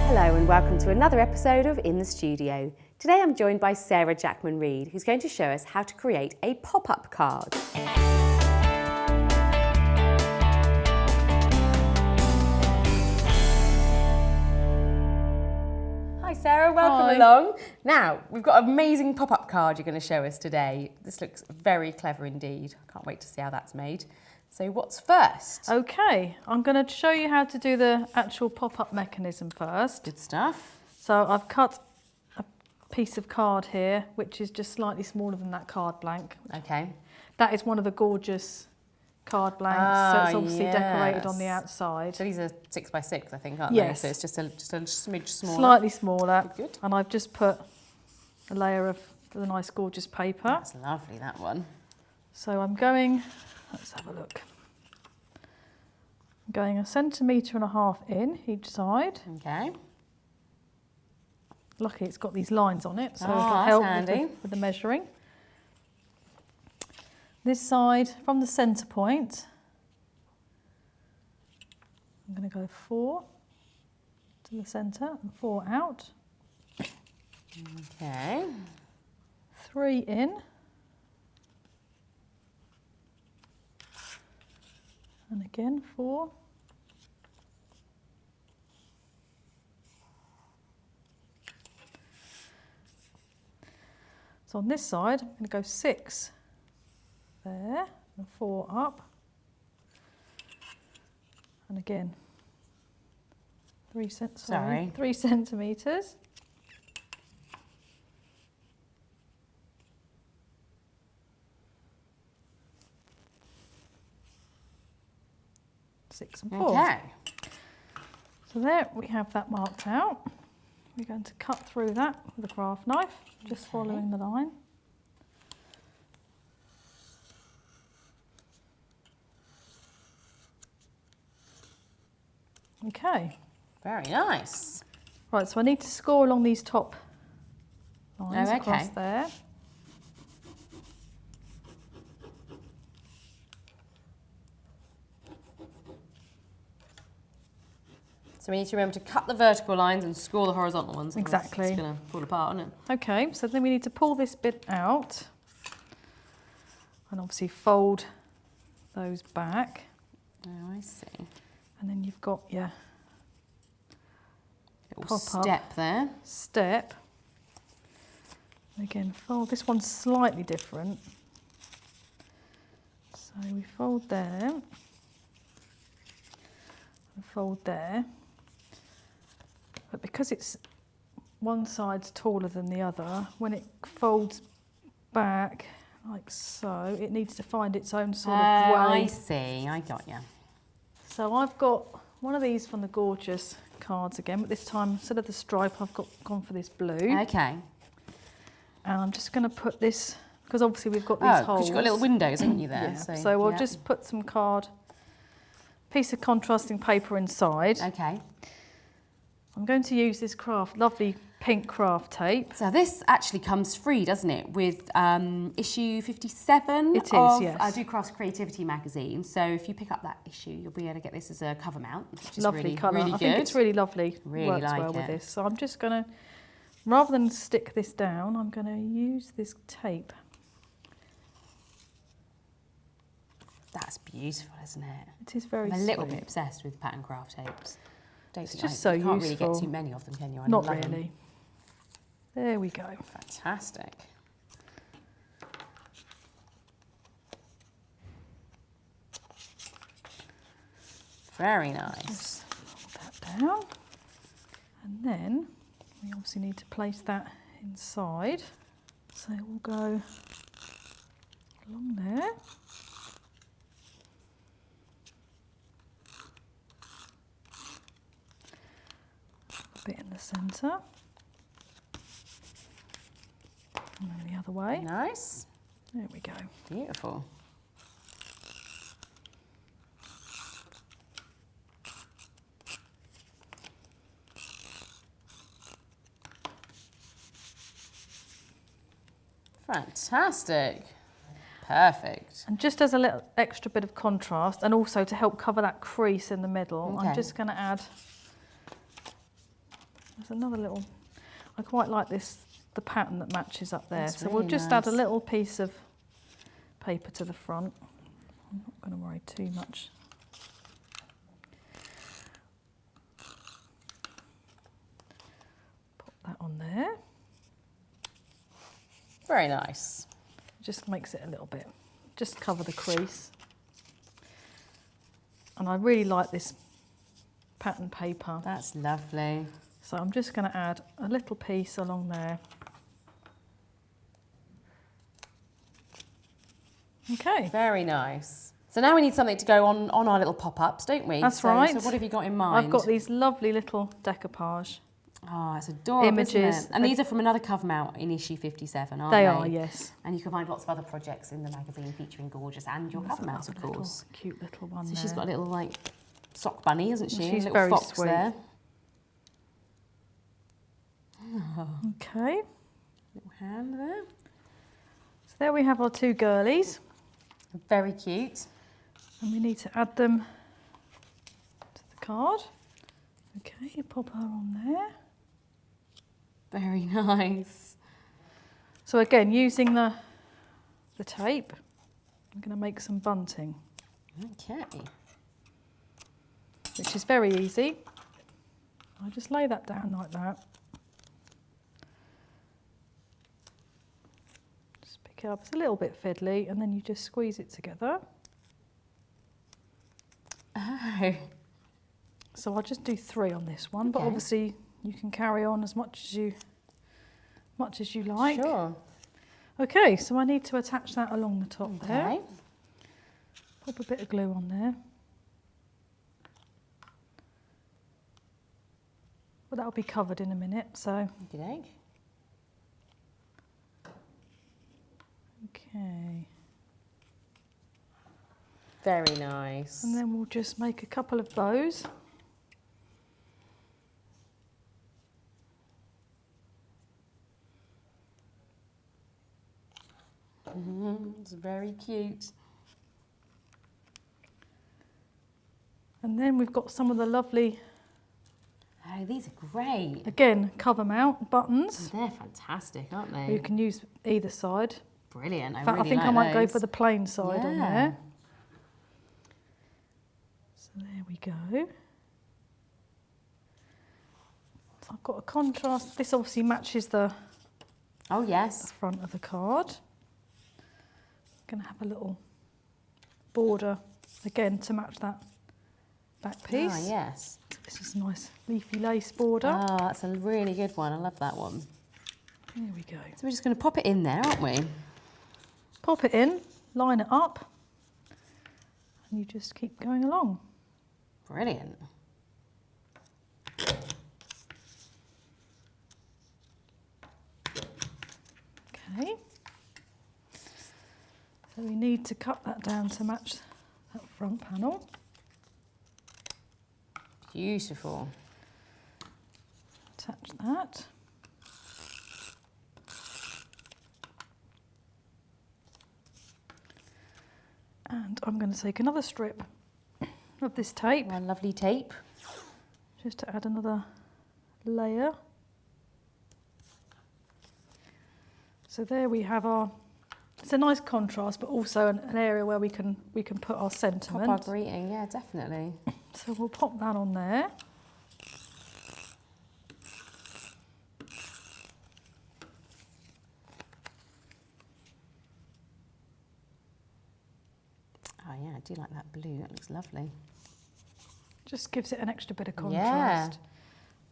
Hello and welcome to another episode of In the Studio. Today I'm joined by Sarah Jackman-Reid, who's going to show us how to create a pop-up card. Hi Sarah, welcome along. Now, we've got an amazing pop-up card you're going to show us today. This looks very clever indeed. Can't wait to see how that's made. So what's first? Okay, I'm going to show you how to do the actual pop-up mechanism first. Good stuff. So I've cut a piece of card here, which is just slightly smaller than that card blank. Okay. That is one of the Gorjuss card blanks, so it's obviously decorated on the outside. So these are 6x6, I think, aren't yes. they? So it's just a smidge smaller. Slightly smaller. Good. And I've just put a layer of the nice Gorjuss paper. That's lovely, that one. So I'm going, let's have a look. I'm going 1.5 centimetres in each side. Okay. Lucky it's got these lines on it, so it'll that's help handy. with the measuring. This side, from the centre point, I'm going to go 4 to the centre and 4 out. Okay. 3 in. And again 4. So on this side, I'm going to go 6 there and 4 up. And again, 3 centimetres. Six and 4. Okay. So there we have that marked out. We're going to cut through that with a craft knife, just following the line. Okay. Very nice. Right, so I need to score along these top lines across there. So we need to remember to cut the vertical lines and score the horizontal ones. Exactly. It's going to fall apart, isn't it? Okay, so then we need to pull this bit out and obviously fold those back. Oh, I see. And then you've got your Little pop-up step there. step. Again, fold. This one's slightly different. So we fold there and fold there. But because it's one side's taller than the other, when it folds back like so, it needs to find its own sort of way. I see, I got you. So I've got one of these from the Gorjuss cards again, but this time instead of the stripe, I've gone for this blue. Okay. And I'm just going to put this, because obviously we've got these holes. Because you've got little windows, haven't you, there? Yeah. So we'll just put some piece of contrasting paper inside. Okay. I'm going to use this lovely pink craft tape. So this actually comes free, doesn't it, with issue 57 it is, of yes. Docrafts Creativity magazine. So if you pick up that issue, you'll be able to get this as a cover mount, which is Lovely colour. really I good. think it's really lovely. Really Works like well it. with this. So I'm just going to, rather than stick this down, I'm going to use this tape. That's beautiful, isn't it? It is very I'm a little sweet. bit obsessed with pattern craft tapes. It's just so you can't really useful. get too many of them, can you? I Not love really. them. There we go. Fantastic. Very nice. Just fold that down. And then we obviously need to place that inside. So we'll go along there. A bit in the centre. And then the other way. Nice. There we go. Beautiful. Fantastic. Perfect. And just as a little extra bit of contrast, and also to help cover that crease in the middle, Okay. I'm just going to add There's another little, I quite like this, the pattern that matches up there. That's So we'll really just nice. add a little piece of paper to the front. I'm not going to worry too much. Pop that on there. Very nice. Just makes it a little bit, just cover the crease. And I really like this pattern paper. That's lovely. So I'm just going to add a little piece along there. Okay. Very nice. So now we need something to go on our little pop-ups, don't we? That's So right. So what have you got in mind? I've got these lovely little decoupage. Oh, it's adorable, Images. isn't it? And these are from another cover mount in issue 57, aren't They they? are, yes. And you can find lots of other projects in the magazine featuring Gorjuss and your cover mounts, of Little, course. cute little one So there. she's got a little, like, sock bunny, hasn't she? She's a little very fox sweet. there. Okay. Little hand there. So there we have our two girlies. Very cute. And we need to add them to the card. Okay, you pop her on there. Very nice. So again, using the tape, I'm going to make some bunting, Okay. which is very easy. I just lay that down like that. Just pick it up. It's a little bit fiddly, and then you just squeeze it together. Oh. So I'll just do 3 on this one, but Okay. obviously you can carry on as much as you like. Sure. Okay, so I need to attach that along the top there. Okay. Pop a bit of glue on there. But that'll be covered in a minute, so. Okay. Okay. Very nice. And then we'll just make a couple of bows. It's very cute. And then we've got some of the lovely, Oh, these are great. again, cover mount buttons. They're fantastic, aren't they? You can use either side. Brilliant. In fact, really I think like I might go those. for the plain side on Yeah. there. So there we go. So I've got a contrast. This obviously matches the Oh, yes. front of the card. I'm going to have a little border again to match that back piece. Ah, yes. This is a nice leafy lace border. Oh, that's a really good one. I love that one. Here we go. So we're just going to pop it in there, aren't we? Pop it in, line it up, and you just keep going along. Brilliant. Okay. So we need to cut that down to match that front panel. Beautiful. Attach that. And I'm going to take another strip of this tape Our lovely tape. just to add another layer. So there we have our, it's a nice contrast, but also an area where we can put our Pop sentiment. our greeting, yeah, definitely. So we'll pop that on there. Oh, yeah, I do like that blue. That looks lovely. Just gives it an extra bit of Yeah. contrast.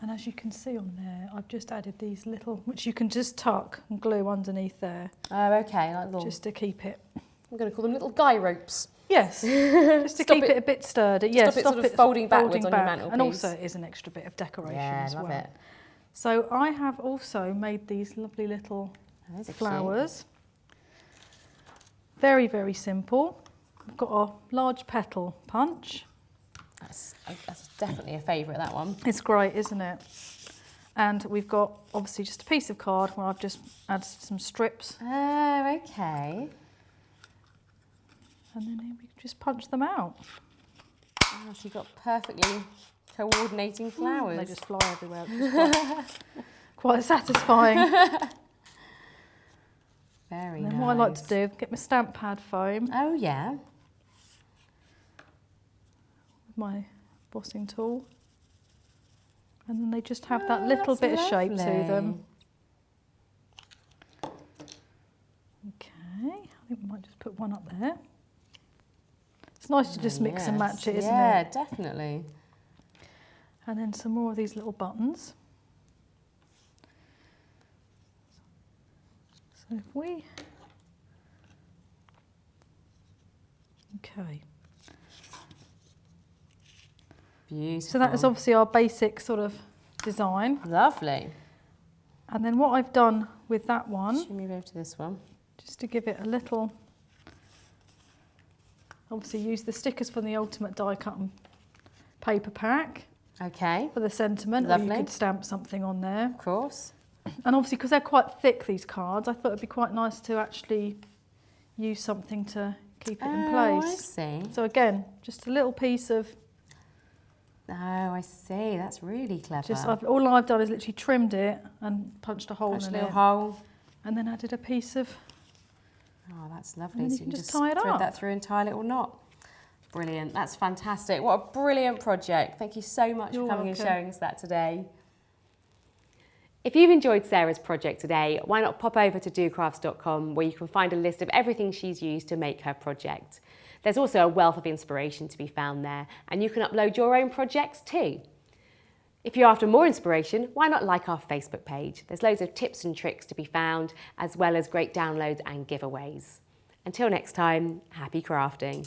And as you can see on there, I've just added these little, which you can just tuck and glue underneath there, Oh, okay. Like little, just to keep it. I'm going to call them little guy ropes. Yes, just to Stop keep it- it a bit sturdy. Yes, stop it sort of folding backwards on your mantelpiece. And also it is an extra bit of decoration Yeah, as love well. it. So I have also made these lovely little Oh, those are cute. flowers. Very, very simple. We've got our large petal punch. That's definitely a favourite, that one. It's great, isn't it? And we've got obviously just a piece of card where I've just added some strips, Oh, okay. and then we just punch them out. Oh, so you've got perfectly Coordinating flowers. They just fly everywhere, which is quite satisfying. Very And then nice. what I like to do is get my stamp pad foam Oh yeah. with my embossing tool. And then they just have that little bit of shape to them. Okay, I think we might just put one up there. It's nice to just mix and match it, isn't it? Yeah, definitely. And then some more of these little buttons. So if we... Okay. Beautiful. So that is obviously our basic sort of design. Lovely. And then what I've done with that one, Should we move over to this one? just to give it a little, obviously use the stickers from the Ultimate Die Cut and Paper Pack Okay. for the sentiment, or Lovely. you could stamp something on there. Of course. And obviously because they're quite thick, these cards, I thought it'd be quite nice to actually use something to keep it in place. I see. So again, just a little piece of, Oh, I see. That's really clever. all I've done is literally trimmed it and punched a hole Punch a in little it. hole. And then added a piece of, Oh, that's lovely. then So you you can can just just tie it thread up. that through and tie a little knot. Brilliant. That's fantastic. What a brilliant project. Thank you so much You're for coming and welcome. showing us that today. If you've enjoyed Sarah's project today, why not pop over to docrafts.com where you can find a list of everything she's used to make her project. There's also a wealth of inspiration to be found there, and you can upload your own projects too. If you're after more inspiration, why not like our Facebook page? There's loads of tips and tricks to be found, as well as great downloads and giveaways. Until next time, happy crafting.